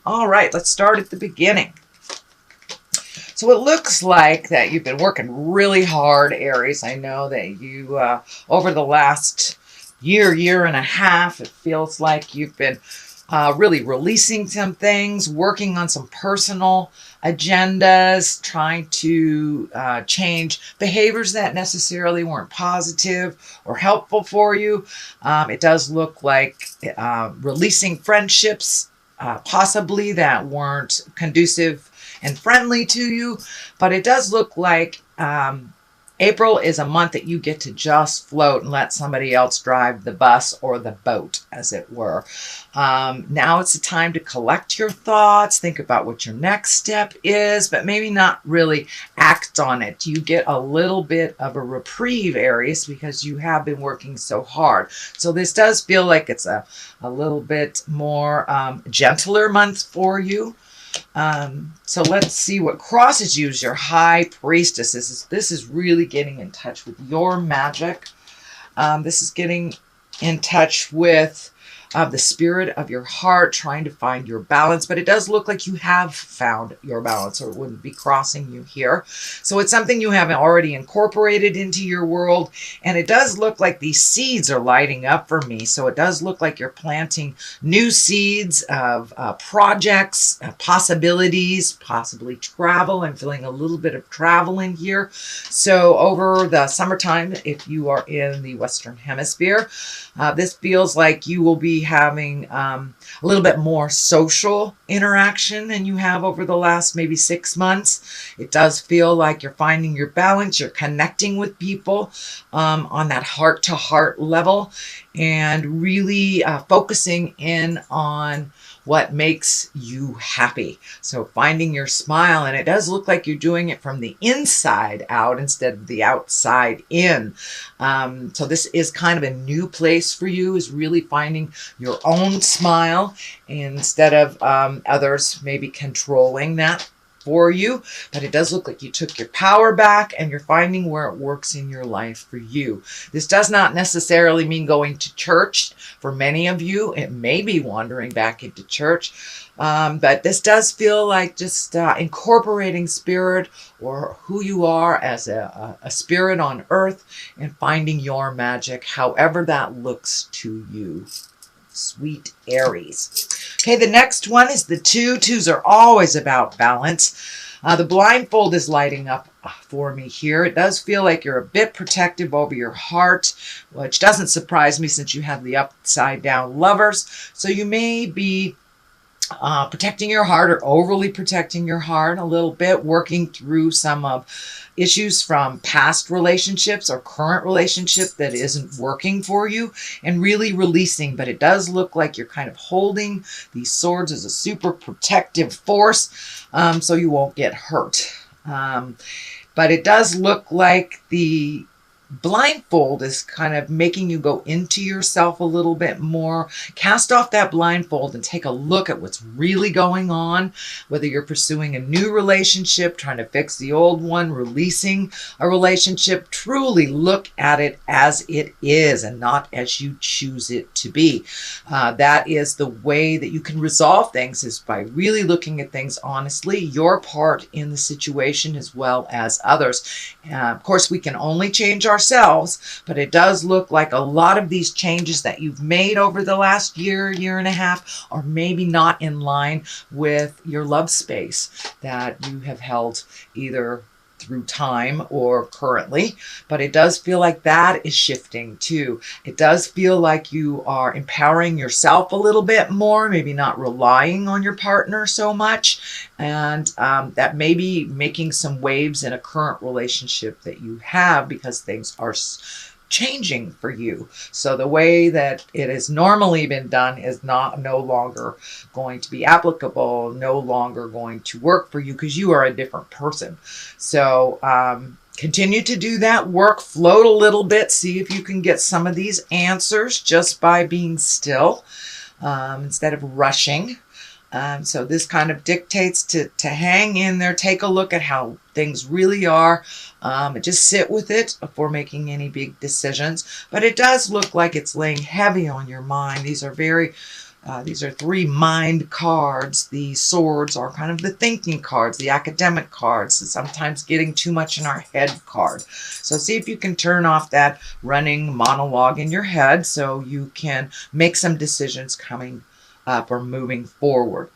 All right, let's start at the beginning. So it looks like that you've been working really hard, Aries. I know that you, over the last year and a half, it feels like you've been really releasing some things, working on some personal agendas, trying to change behaviors that necessarily weren't positive or helpful for you. It does look like releasing friendships, possibly that weren't conducive and friendly to you, but it does look like April is a month that you get to just float and let somebody else drive the bus or the boat, as it were. Now it's the time to collect your thoughts, think about what your next step is, but maybe not really act on it. You get a little bit of a reprieve, Aries, because you have been working so hard. So this does feel like it's a little bit more gentler month for you. So let's see what crosses you as your high priestess. This is really getting in touch with your magic. This is getting in touch with the spirit of your heart, trying to find your balance. But it does look like you have found your balance, or it wouldn't be crossing you here. So it's something you have already incorporated into your world. And it does look like these seeds are lighting up for me. So it does look like you're planting new seeds of projects, possibilities, possibly travel. I'm feeling a little bit of travel in here. So over the summertime, if you are in the Western Hemisphere, this feels like you will be having a little bit more social interaction than you have over the last maybe 6 months. It does feel like you're finding your balance. You're connecting with people on that heart-to-heart level and really focusing in on what makes you happy. So finding your smile, and it does look like you're doing it from the inside out instead of the outside in. So this is kind of a new place for you, is really finding your own smile instead of others maybe controlling that for you. But it does look like you took your power back and you're finding where it works in your life for you. This does not necessarily mean going to church. For many of you, it may be wandering back into church. But this does feel like just incorporating spirit or who you are as a spirit on earth and finding your magic, however that looks to you. Sweet Aries. Okay, the next one is the 2. 2s are always about balance. The blindfold is lighting up for me here. It does feel like you're a bit protective over your heart, which doesn't surprise me since you have the upside down lovers. So you may be protecting your heart or overly protecting your heart a little bit, working through some of issues from past relationships or current relationship that isn't working for you, and really releasing. But it does look like you're kind of holding these swords as a super protective force, so you won't get hurt. But it does look like the blindfold is kind of making you go into yourself a little bit more. Cast off that blindfold and take a look at what's really going on, whether you're pursuing a new relationship, trying to fix the old one, releasing a relationship. Truly look at it as it is and not as you choose it to be. That is the way that you can resolve things, is by really looking at things honestly, your part in the situation as well as others. Of course, we can only change ourselves, but it does look like a lot of these changes that you've made over the last year and a half are maybe not in line with your love space that you have held either through time or currently. But it does feel like that is shifting too. It does feel like you are empowering yourself a little bit more, maybe not relying on your partner so much, and that may be making some waves in a current relationship that you have because things are changing for you. So the way that it has normally been done is no longer going to be applicable, no longer going to work for you because you are a different person. So continue to do that work, float a little bit, see if you can get some of these answers just by being still instead of rushing. So this kind of dictates to hang in there, take a look at how things really are, and just sit with it before making any big decisions. But it does look like it's laying heavy on your mind. These are very These are 3 mind cards. The swords are kind of the thinking cards, the academic cards, and sometimes getting too much in our head card. So see if you can turn off that running monologue in your head so you can make some decisions coming up or moving forward.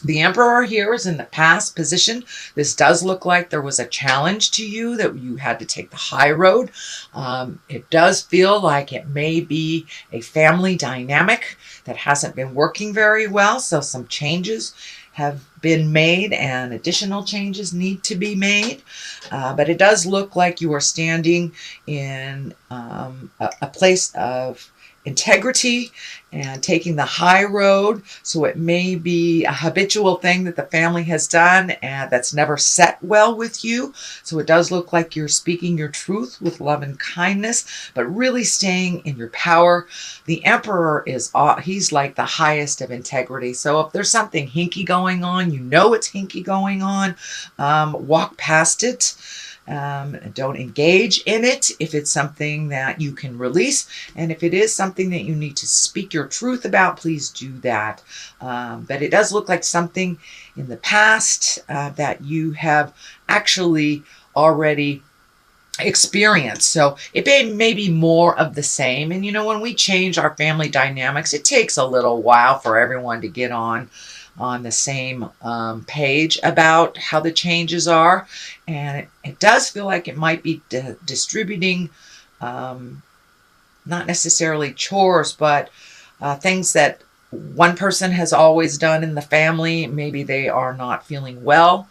The Emperor here is in the past position. This does look like there was a challenge to you, that you had to take the high road. It does feel like it may be a family dynamic that hasn't been working very well. So some changes have been made and additional changes need to be made. But it does look like you are standing in a place of integrity and taking the high road. So it may be a habitual thing that the family has done and that's never set well with you. So it does look like you're speaking your truth with love and kindness, but really staying in your power. The Emperor he's like the highest of integrity. So if there's something hinky going on, you know it's hinky going on, walk past it. Don't engage in it if it's something that you can release. And if it is something that you need to speak your truth about, please do that. But it does look like something in the past that you have actually already experienced. So it may be more of the same. And you know, when we change our family dynamics, it takes a little while for everyone to get on the same page about how the changes are. And it does feel like it might be distributing, not necessarily chores, but things that one person has always done in the family. Maybe they are not feeling well.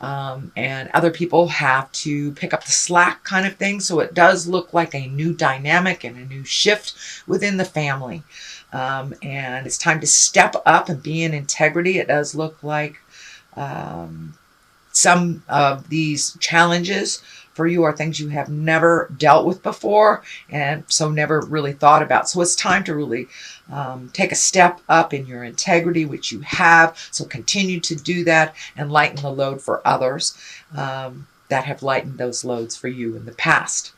And other people have to pick up the slack kind of thing. So it does look like a new dynamic and a new shift within the family. And it's time to step up and be in integrity. It does look like some of these challenges for you are things you have never dealt with before and so never really thought about. So it's time to really take a step up in your integrity, which you have. So continue to do that and lighten the load for others that have lightened those loads for you in the past.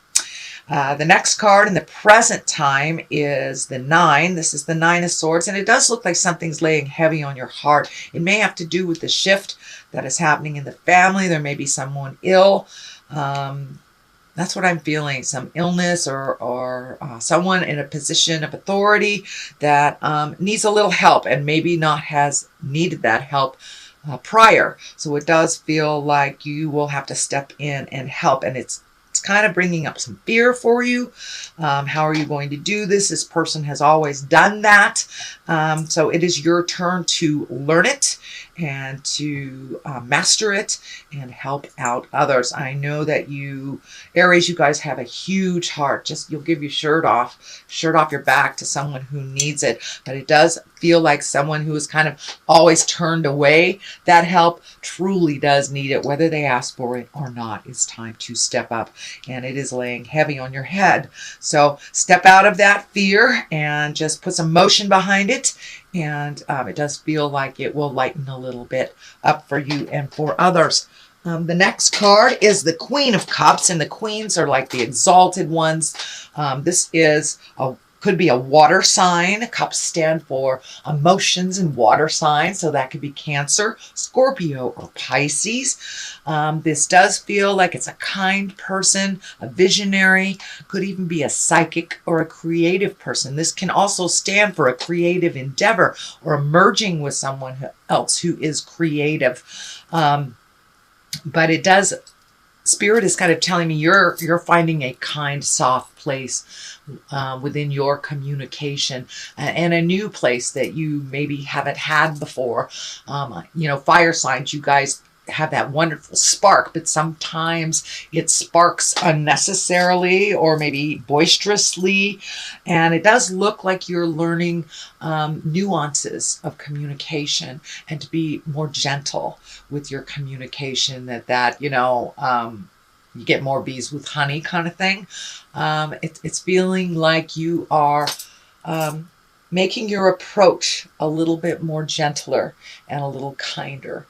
The next card in the present time is the 9. This is the 9 of Swords, and it does look like something's laying heavy on your heart. It may have to do with the shift that is happening in the family. There may be someone ill. That's what I'm feeling, some illness or someone in a position of authority that needs a little help and maybe not has needed that help prior. So it does feel like you will have to step in and help, and it's kind of bringing up some fear for you. How are you going to do this? This person has always done that. So it is your turn to learn it and to master it and help out others. I know that you, Aries, you guys have a huge heart. Just you'll give your shirt off your back to someone who needs it. But it does feel like someone who has kind of always turned away that help truly does need it, whether they ask for it or not. It's time to step up, and it is laying heavy on your head. So step out of that fear and just put some motion behind it. And it does feel like it will lighten a little bit up for you and for others. The next card is the Queen of Cups, and the queens are like the exalted ones. This is could be a water sign. Cups stand for emotions and water signs, so that could be Cancer, Scorpio, or Pisces. This does feel like it's a kind person, a visionary, could even be a psychic or a creative person. This can also stand for a creative endeavor or merging with someone else who is creative. But it does, Spirit is kind of telling me you're finding a kind, soft place within your communication, and a new place that you maybe haven't had before. Fire signs, you guys have that wonderful spark, but sometimes it sparks unnecessarily or maybe boisterously. And it does look like you're learning nuances of communication and to be more gentle with your communication, you get more bees with honey kind of thing. It's feeling like you are making your approach a little bit more gentler and a little kinder.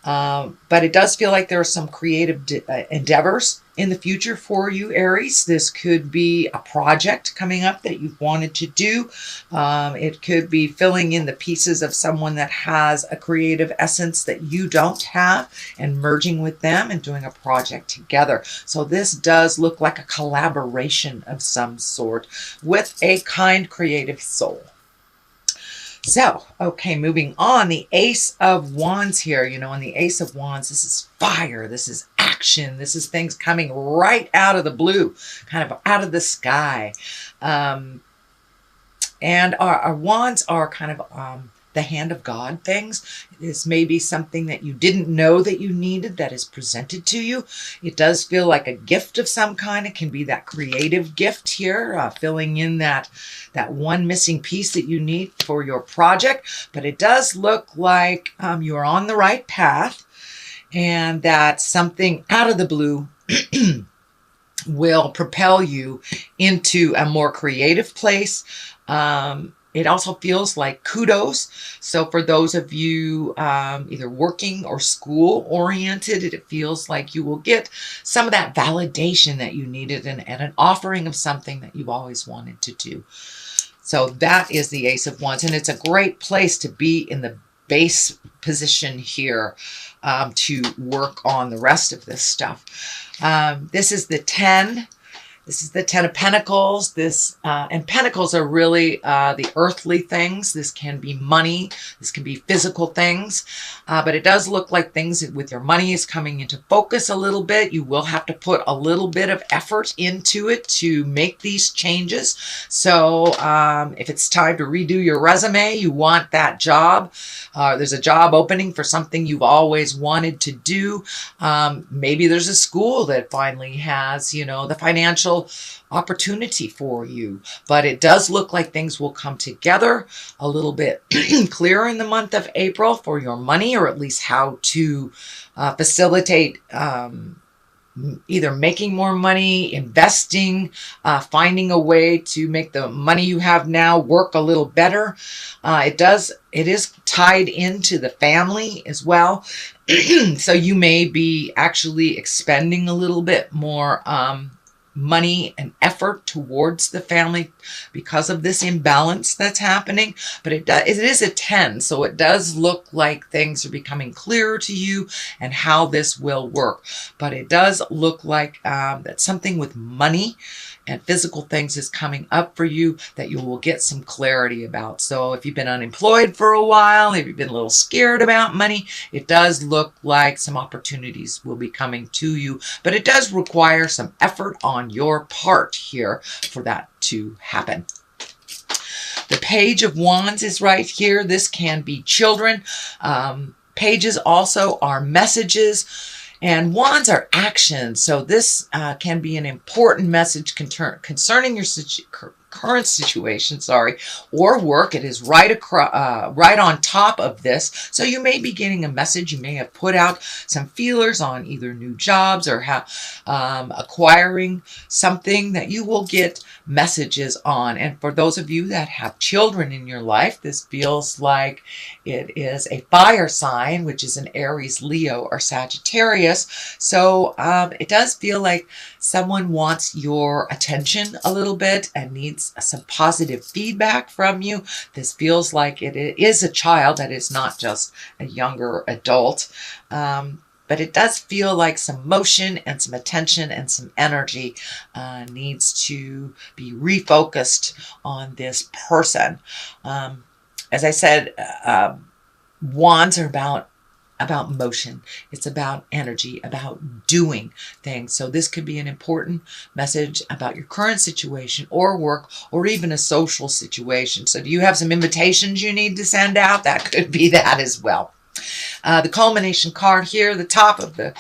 But it does feel like there are some creative endeavors in the future for you, Aries. This could be a project coming up that you've wanted to do. It could be filling in the pieces of someone that has a creative essence that you don't have and merging with them and doing a project together. So this does look like a collaboration of some sort with a kind, creative soul. So, okay, moving on, the Ace of Wands here, you know, and the Ace of Wands, this is fire, this is action, this is things coming right out of the blue, kind of out of the sky. And our wands are kind of the hand of God things. This may be something that you didn't know that you needed that is presented to you. It does feel like a gift of some kind. It can be that creative gift here, filling in that one missing piece that you need for your project. But it does look like you're on the right path and that something out of the blue will propel you into a more creative place. It also feels like kudos. So for those of you either working or school oriented, it feels like you will get some of that validation that you needed and an offering of something that you've always wanted to do. So that is the Ace of Wands. And it's a great place to be in the base position here to work on the rest of this stuff. This is the 10. This is the 10 of Pentacles. And Pentacles are really the earthly things. This can be money. This can be physical things. But it does look like things with your money is coming into focus a little bit. You will have to put a little bit of effort into it to make these changes. So if it's time to redo your resume, you want that job. There's a job opening for something you've always wanted to do. Maybe there's a school that finally has, you know, the financial opportunity for you, but it does look like things will come together a little bit clearer in the month of April for your money, or at least how to facilitate either making more money, investing, finding a way to make the money you have now work a little better. It is tied into the family as well. So you may be actually expending a little bit more money and effort towards the family because of this imbalance that's happening. But it is a 10, so it does look like things are becoming clearer to you and how this will work. But it does look like that something with money and physical things is coming up for you that you will get some clarity about. So if you've been unemployed for a while, if you've been a little scared about money, it does look like some opportunities will be coming to you. But it does require some effort on your part here for that to happen. The Page of Wands is right here. This can be children. Pages also are messages. And wands are action. So this can be an important message concerning your current situation, or work. It is right on top of this. So you may be getting a message. You may have put out some feelers on either new jobs or acquiring something that you will get messages on. And for those of you that have children in your life, this feels like it is a fire sign, which is an Aries, Leo, or Sagittarius. So it does feel like someone wants your attention a little bit and needs some positive feedback from you. This feels like it is a child that is not just a younger adult. But it does feel like some motion and some attention and some energy needs to be refocused on this person. As I said, wands are about motion. It's about energy, about doing things. So this could be an important message about your current situation or work or even a social situation. So do you have some invitations you need to send out? That could be that as well. The culmination card here, the top of the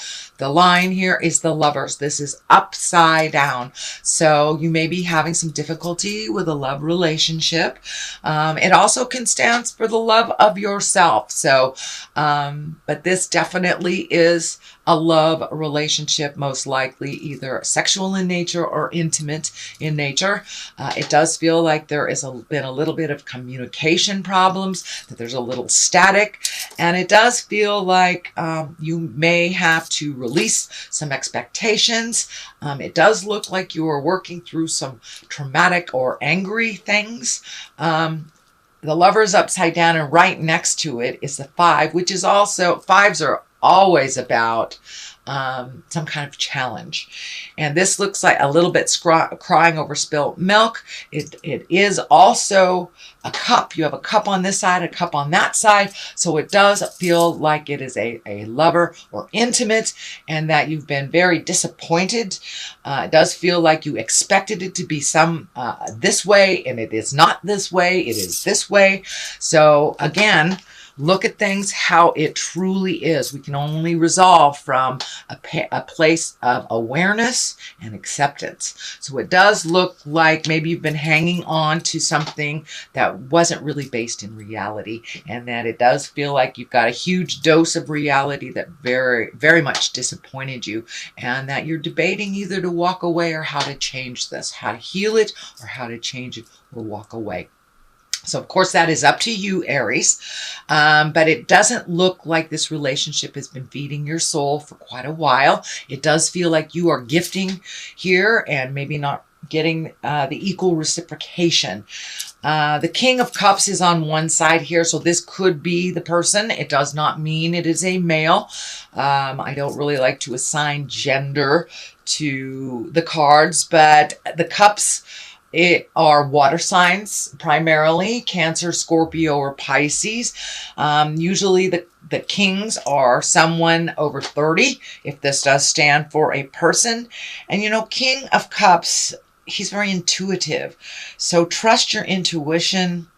line here is the Lovers. This is upside down. So you may be having some difficulty with a love relationship. It also can stand for the love of yourself. So, but this definitely is a love relationship, most likely either sexual in nature or intimate in nature. It does feel like there is been a little bit of communication problems, that there's a little static, and it does feel like you may have to release some expectations. It does look like you are working through some traumatic or angry things. The Lover's upside down, and right next to it is the 5, which is also, 5s are always about some kind of challenge. And this looks like a little bit crying over spilt milk. It is also a cup. You have a cup on this side, a cup on that side. So it does feel like it is a lover or intimate, and that you've been very disappointed. It does feel like you expected it to be some this way, and it is not this way. It is this way. So again, look at things how it truly is. We can only resolve from a place of awareness and acceptance. So it does look like maybe you've been hanging on to something that wasn't really based in reality, and that it does feel like you've got a huge dose of reality that very, very much disappointed you, and that you're debating either to walk away or how to change this, how to heal it or how to change it or walk away. So, of course, that is up to you, Aries, but it doesn't look like this relationship has been feeding your soul for quite a while. It does feel like you are gifting here and maybe not getting the equal reciprocation. The King of Cups is on one side here, so this could be the person. It does not mean it is a male. I don't really like to assign gender to the cards, but the cups are water signs, primarily Cancer, Scorpio, or Pisces. Usually the kings are someone over 30, if this does stand for a person. And you know, King of Cups, he's very intuitive. So trust your intuition.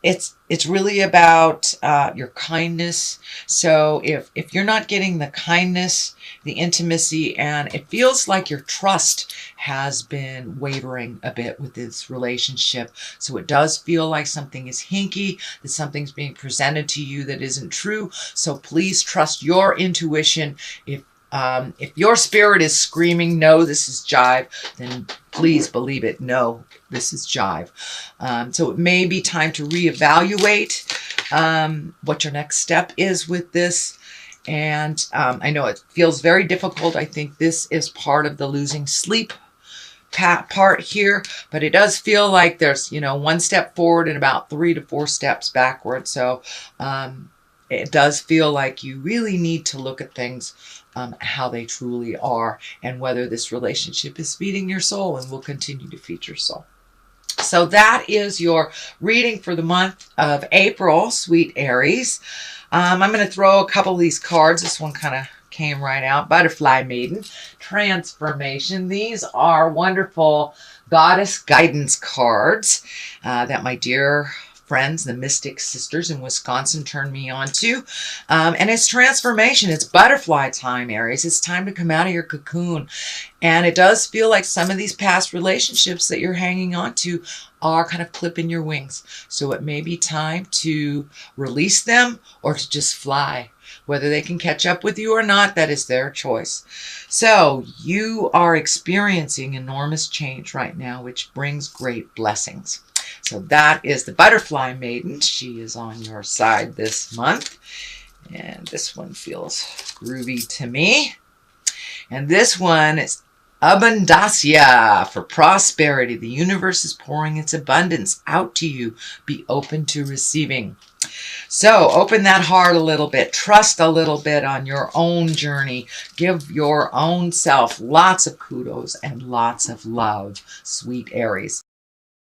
It's really about your kindness. So if you're not getting the kindness, the intimacy, and it feels like your trust has been wavering a bit with this relationship. So it does feel like something is hinky, that something's being presented to you that isn't true. So please trust your intuition. If your spirit is screaming, no, this is jive, then please believe it. No, this is jive. So it may be time to reevaluate what your next step is with this. And I know it feels very difficult. I think this is part of the losing sleep part here, but it does feel like there's, you know, one step forward and about 3 to 4 steps backward. So it does feel like you really need to look at things how they truly are, and whether this relationship is feeding your soul and will continue to feed your soul. So that is your reading for the month of April, sweet Aries. I'm going to throw a couple of these cards. This one kind of came right out. Butterfly Maiden, Transformation. These are wonderful goddess guidance cards that my dear friends, the Mystic Sisters in Wisconsin, turned me on to. And it's transformation. It's butterfly time, Aries. It's time to come out of your cocoon. And it does feel like some of these past relationships that you're hanging on to are kind of clipping your wings. So it may be time to release them or to just fly. Whether they can catch up with you or not, that is their choice. So you are experiencing enormous change right now, which brings great blessings. So that is the Butterfly Maiden. She is on your side this month. And this one feels groovy to me. And this one is Abundancia, for prosperity. The universe is pouring its abundance out to you. Be open to receiving. So open that heart a little bit. Trust a little bit on your own journey. Give your own self lots of kudos and lots of love, sweet Aries.